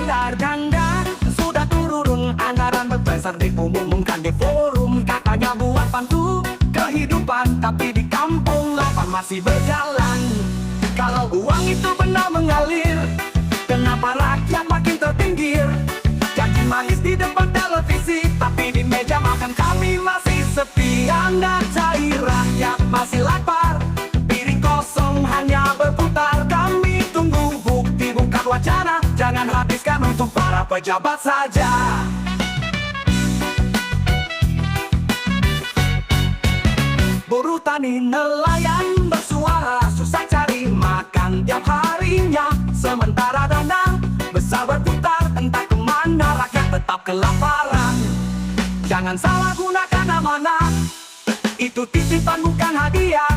miliar ganda sudah turun anggaran besar diumumkan di forum. Katanya buat bantu kehidupan, tapi di kampung lapang masih berjalan. Kalau uang itu benar mengalir, kenapa rakyat makin terpinggir? Janji manis di depan televisi, tapi di meja makan kami masih sepi. Anda cair, rakyat masih lapar, piring kosong hanya berputar. Kami tunggu bukti bukan wacana, jangan habiskan untuk para pejabat saja. Buruh tani nelayan bersuara, susah cari makan tiap harinya. Sementara dana besar berputar, entah kemana rakyat tetap kelaparan. Jangan salah gunakan amanah, itu titipan bukan hadiah.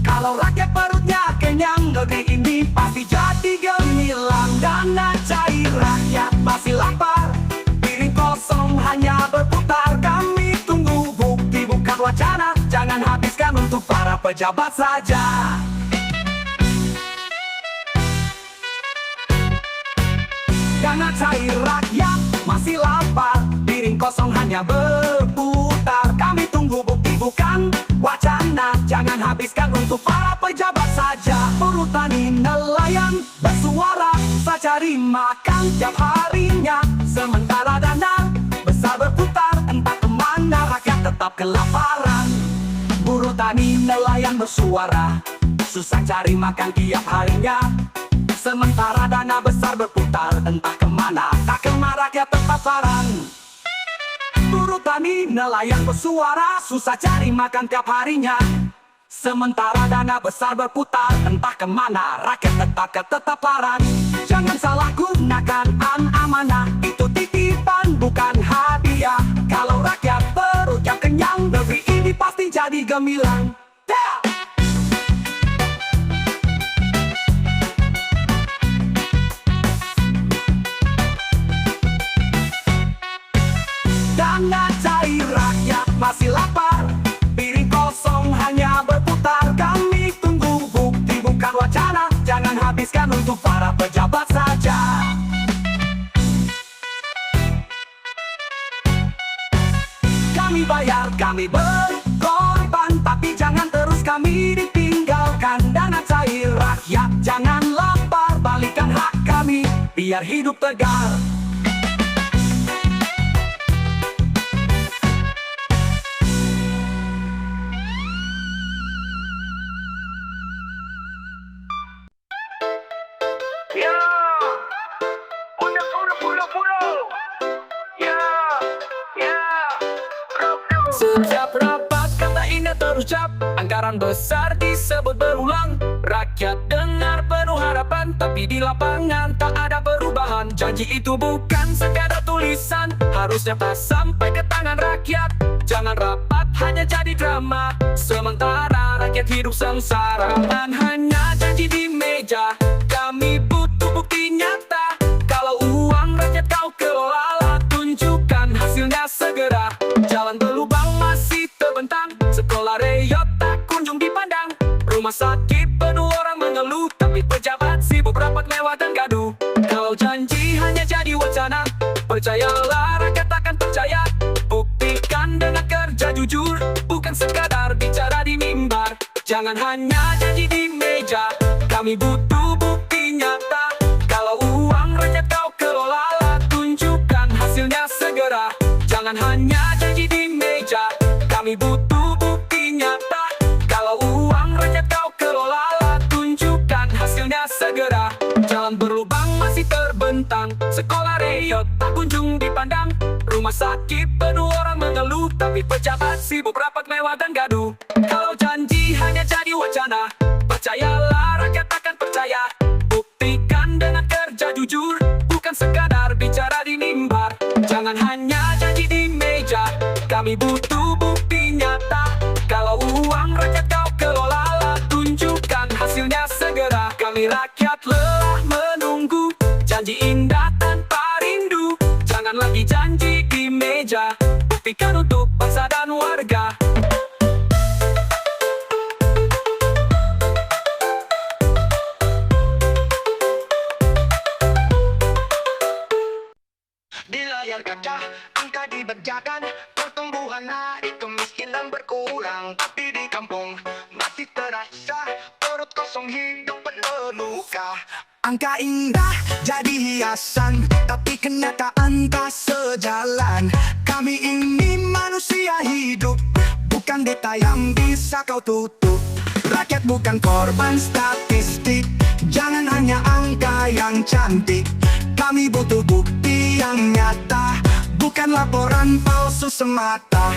Kalau rakyat perutnya kenyang, negeri ini pasti jadi gemilang. Dana cair, rakyat masih lapar, piring kosong hanya berputar. Kami tunggu bukti bukan wacana, jangan habiskan untuk para pejabat saja. Dana cair, rakyat masih lapar, piring kosong hanya berputar. Kami tunggu bukti bukan wacana, jangan habiskan untuk para pejabat saja. Buruh tani nelayan bersuara, susah cari makan tiap harinya. Sementara dana besar berputar, entah kemana rakyat tetap kelaparan. Buruh tani nelayan bersuara, susah cari makan tiap harinya. Sementara dana besar berputar, entah kemana, tak kemana rakyat tetap kelaparan. Buruh tani nelayan bersuara, susah cari makan tiap harinya. Sementara dana besar berputar, entah kemana rakyat tetap kelaparan. Jangan salah gunakan amanah, itu titipan bukan hadiah. Kalau rakyat perutnya kenyang, negeri ini pasti jadi gemilang. Dana cair, rakyat masih lapar, piring kosong hanya berputar. Kami tunggu bukti bukan wacana, jangan habiskan untuk para pejabat saja. Kami bayar, kami berkorban, tapi jangan terus kami ditinggalkan. Dana cair, rakyat jangan lapar, balikan hak kami biar hidup tegar. Setiap rapat kata ini terucap, anggaran besar disebut berulang. Rakyat dengar penuh harapan, tapi di lapangan tak ada perubahan. Janji itu bukan sekadar tulisan, harusnya pas sampai ke tangan rakyat. Jangan rapat hanya jadi drama, sementara rakyat hidup sengsara. Dan hanya janji di meja, kami butuh bukti nyata. Kalau uang rakyat kau kelola, tunjukkan hasilnya segera. Jalan berlubang masih terbentang, sekolah reyot tak kunjung dipandang. Rumah sakit penuh orang mengeluh, tapi pejabat sibuk rapat mewah dan gaduh. Kalau janji hanya jadi wacana, percayalah rakyat akan percaya. Buktikan dengan kerja jujur, bukan sekadar bicara di mimbar. Jangan hanya janji di meja, kami butuh bukti nyata. Kalau uang rakyat kau kelola, tunjukkan hasilnya segera. Jangan hanya janji di meja, kami butuh bukti nyata. Kalau uang rakyat kau kelola, tunjukkan hasilnya segera. Jalan berlubang masih terbentang, sekolah reyot tak kunjung dipandang. Rumah sakit penuh orang mengeluh, tapi pejabat sibuk rapat mewah dan gaduh. Kalau janji hanya jadi wacana, percayalah rakyat akan percaya. Buktikan dengan kerja jujur, bukan sekadar bicara di mimbar. Jangan hanya janji di meja, kami butuh bukti nyata. Kalau uang rakyat kau kelola, tunjukkan hasilnya segera. Kami rakyat lelah menunggu janji indah tanpa rindu. Jangan lagi janji di meja, buktikan untuk bangsa dan warga. jenazah, perut kosong hidup penuh luka. Angka indah jadi hiasan, tapi kenyataan tak sejalan. Kami ini manusia hidup, bukan data yang bisa kau tutup. Rakyat bukan korban statistik, jangan hanya angka yang cantik. Kami butuh bukti yang nyata, bukan laporan palsu semata.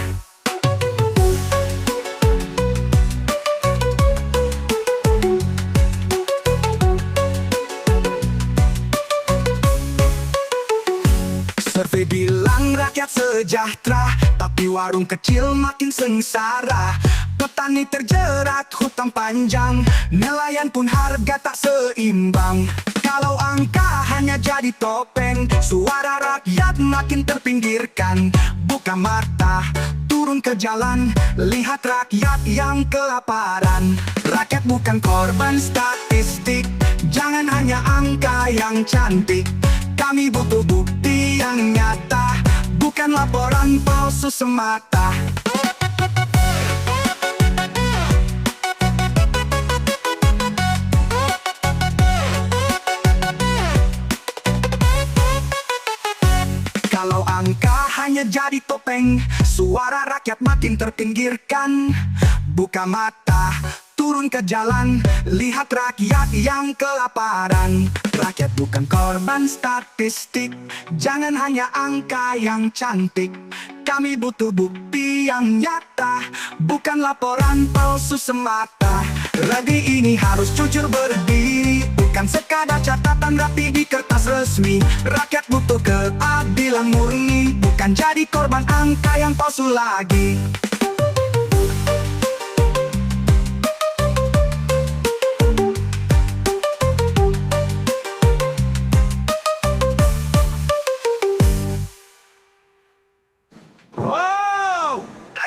Survei bilang rakyat sejahtera, tapi warung kecil makin sengsara. Petani terjerat hutang panjang, nelayan pun harga tak seimbang. Kalau angka hanya jadi topeng, suara rakyat makin terpinggirkan. Buka mata, turun ke jalan, lihat rakyat yang kelaparan. Rakyat bukan korban statistik, jangan hanya angka yang cantik. Kami butuh bukti yang nyata, bukan laporan palsu semata. Kalau angka hanya jadi topeng, suara rakyat makin terpinggirkan. Buka mata, turun ke jalan, lihat rakyat yang kelaparan. Rakyat bukan korban statistik, jangan hanya angka yang cantik. Kami butuh bukti yang nyata, bukan laporan palsu semata. Rabi ini harus jujur berdiri, bukan sekadar catatan rapi di kertas resmi. Rakyat butuh keadilan murni, bukan jadi korban angka yang palsu lagi.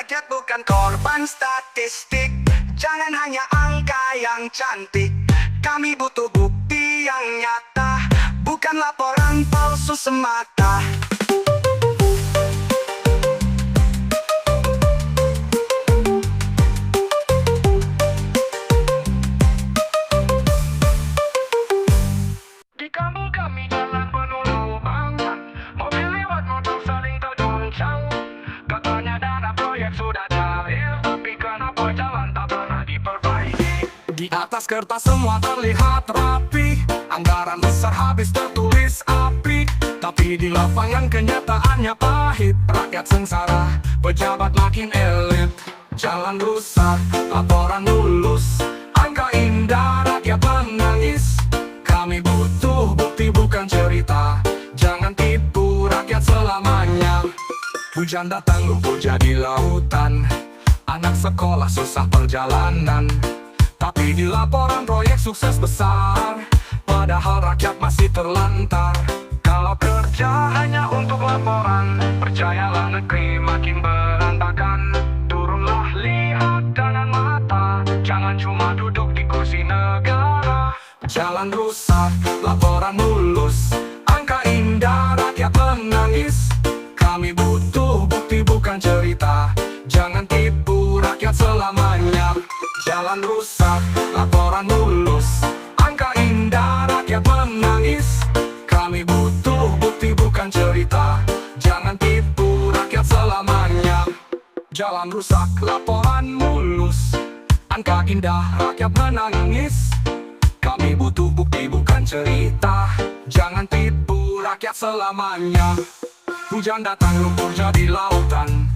Rakyat bukan korban statistik, jangan hanya angka yang cantik. Kami butuh bukti yang nyata, bukan laporan palsu semata. Di kampung kami jalan penuh lubang, mobil lewat motor saling tergoncang. Katanya dana proyek sudah cair, tapi kenapa jalan tak pernah diperbaiki? Di atas kertas semua terlihat rapi, anggaran besar habis tertulis api. Tapi di lapangan kenyataannya pahit, rakyat sengsara, pejabat makin elit. Jalan rusak, laporan mulus, angka indah, rakyat menangis. Kami butuh bukti bukan cerita, jangan tipu rakyat selamanya. Hujan datang lumpur jadi lautan, anak sekolah susah perjalanan. Tapi di laporan proyek sukses besar, padahal rakyat masih terlantar. Kalau kerja hanya untuk laporan, percayalah negeri makin berantakan. Turunlah lihat dengan mata, jangan cuma duduk di kursi negara. Jalan rusak, laporan mulus, angka indah, rakyat menangis. Kami butuh bukti bukan cerita, jangan tipu rakyat selamanya. Jalan rusak, laporan mulus, angka indah, rakyat menangis. Kami butuh bukti bukan cerita, jangan tipu rakyat selamanya. Jalan rusak, laporan mulus, angka indah, rakyat menangis. Kami butuh bukti bukan cerita, jangan tipu rakyat selamanya. Hujan datang lumpur jadi lautan,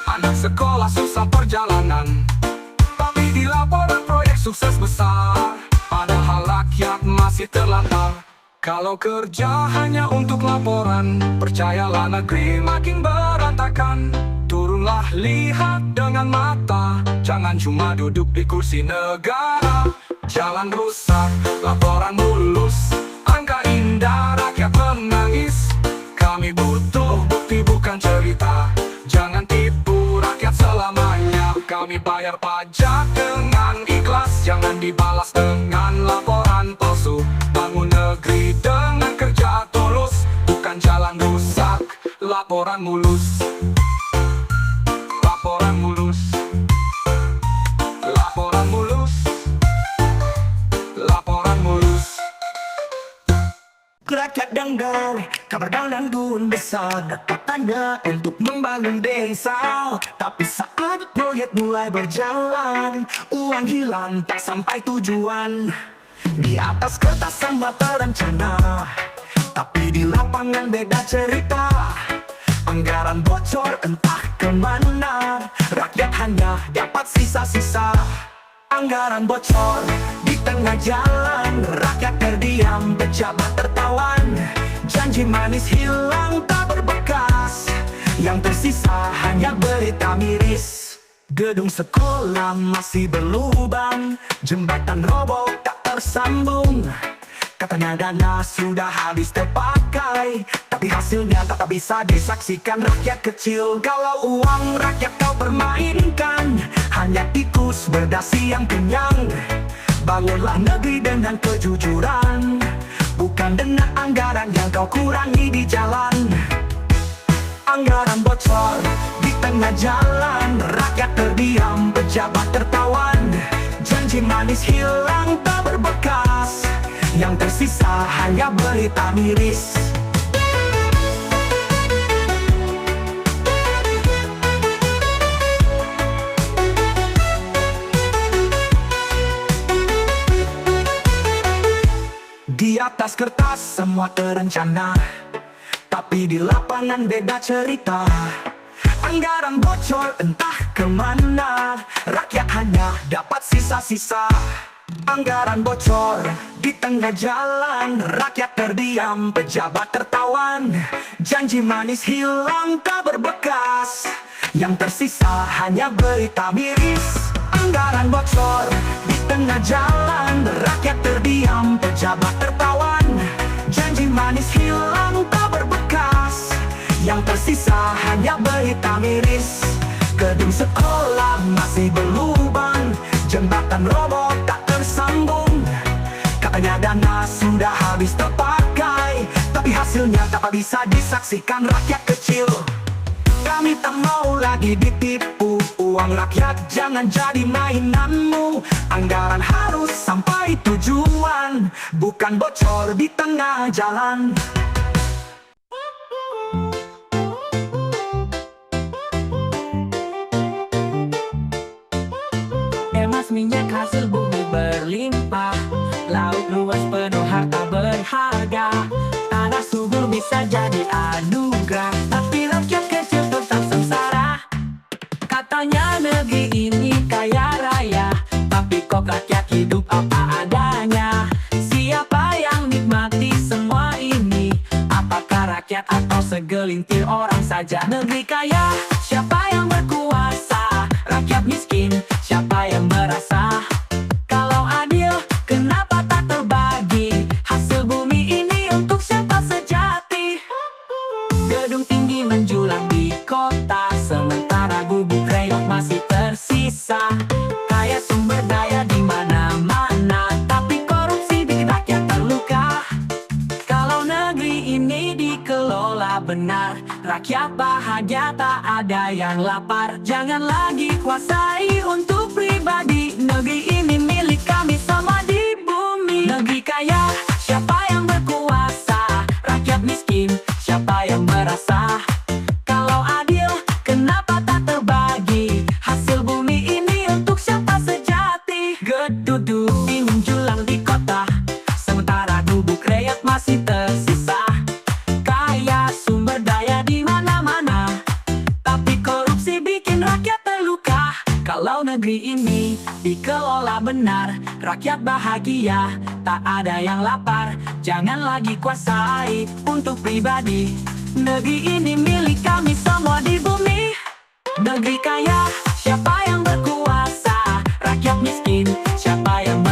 anak sekolah susah perjalanan. Tapi di laporan proyek sukses besar, padahal rakyat masih terlantar. Kalau kerja hanya untuk laporan, percayalah negeri makin berantakan. Turunlah lihat dengan mata, jangan cuma duduk di kursi negara. Jalan rusak, laporan mulus, angka indah, rakyat menangis. Kami butuh bukti bukan cerita, jangan tipu rakyat selamanya. Kami bayar pajak dengan ikhlas, jangan dibalas dengan laporan palsu. Bangun negeri dengan kerja tulus, bukan jalan rusak, laporan mulus. Laporan mulus, laporan mulus. rakyat dengar kabar dan dun besar katanya untuk membangun desa. Tapi saat proyek mulai berjalan, uang hilang tak sampai tujuan. Di atas kertas semua terencana, tapi di lapangan beda cerita. Anggaran bocor entah kemana, rakyat hanya dapat sisa-sisa. Anggaran bocor di tengah jalan, rakyat terdiam, pejabat tertawan. Janji manis hilang tak berbekas, yang tersisa hanya berita miris. Gedung sekolah masih berlubang, jembatan roboh tak tersambung. Katanya dana sudah habis terpakai, tapi hasilnya tak bisa disaksikan rakyat kecil. Kalau uang rakyat kau permainkan, hanya tikus berdasi yang kenyang. Bangunlah negeri dengan kejujuran, bukan dengan anggaran yang kau kurangi di jalan. Anggaran bocor di tengah jalan, rakyat terdiam, pejabat tertawan. Janji manis hilang tak berbekas, yang tersisa hanya berita miris. Di atas kertas semua terencana, tapi di lapangan beda cerita. Anggaran bocor entah kemana, rakyat hanya dapat sisa-sisa. Anggaran bocor di tengah jalan, rakyat terdiam, pejabat tertawan. Janji manis hilang tak berbekas, yang tersisa hanya berita miris. Anggaran bocor di tengah jalan, rakyat terdiam, pejabat tertawan. Janji manis hilang tak berbekas, yang tersisa hanya berita miris. Gedung sekolah masih berlubang, jembatan roboh tak tersambung. Katanya dana sudah habis terpakai, tapi hasilnya tak bisa disaksikan rakyat kecil. Kami tak mau lagi ditipu, uang rakyat jangan jadi mainanmu. Anggaran harus sampai tujuan, bukan bocor di tengah jalan. Emas minyak hasil bumi berlimpah, laut luas penuh harta berharga. Tanah subur bisa jadi anugerah, tapi rakyat kecil tetap sengsara. Katanya negeri ini kaya raya, tapi kok rakyat hidup apa adanya. Siapa yang nikmati semua ini? Apakah rakyat atau segelintir orang saja? Negeri kaya, siapa yang berkuasa? Rakyat miskin, siapa yang merasa? Kalau adil, kenapa tak terbagi? Hasil bumi ini untuk siapa sejati? Gedung tinggi menjulang di kota, sementara gubuk reok masih tersisa. Kaya sumber daya di mana-mana, tapi korupsi bikin rakyat terluka. Kalau negeri ini dikelola benar, rakyat bahagia tak ada yang lapar. Jangan lagi kuasai untuk pribadi, negeri ini milik kami semua di bumi. Negeri kaya, siapa yang berkuasa? Rakyat miskin, siapa yang merasa? Kalau adil, kenapa tak terbagi? Hasil bumi ini untuk siapa sejati? Gedung menjulang di kota, sementara gubuk reok masih tersisa. Kaya sumber daya di mana-mana, tapi korupsi bikin rakyat terluka. Kalau negeri ini dikelola benar, rakyat bahagia, tak ada yang lapar. Jangan lagi kuasai untuk pribadi, negeri ini milik kami semua di bumi. Negeri kaya, siapa yang berkuasa? Rakyat miskin, siapa yang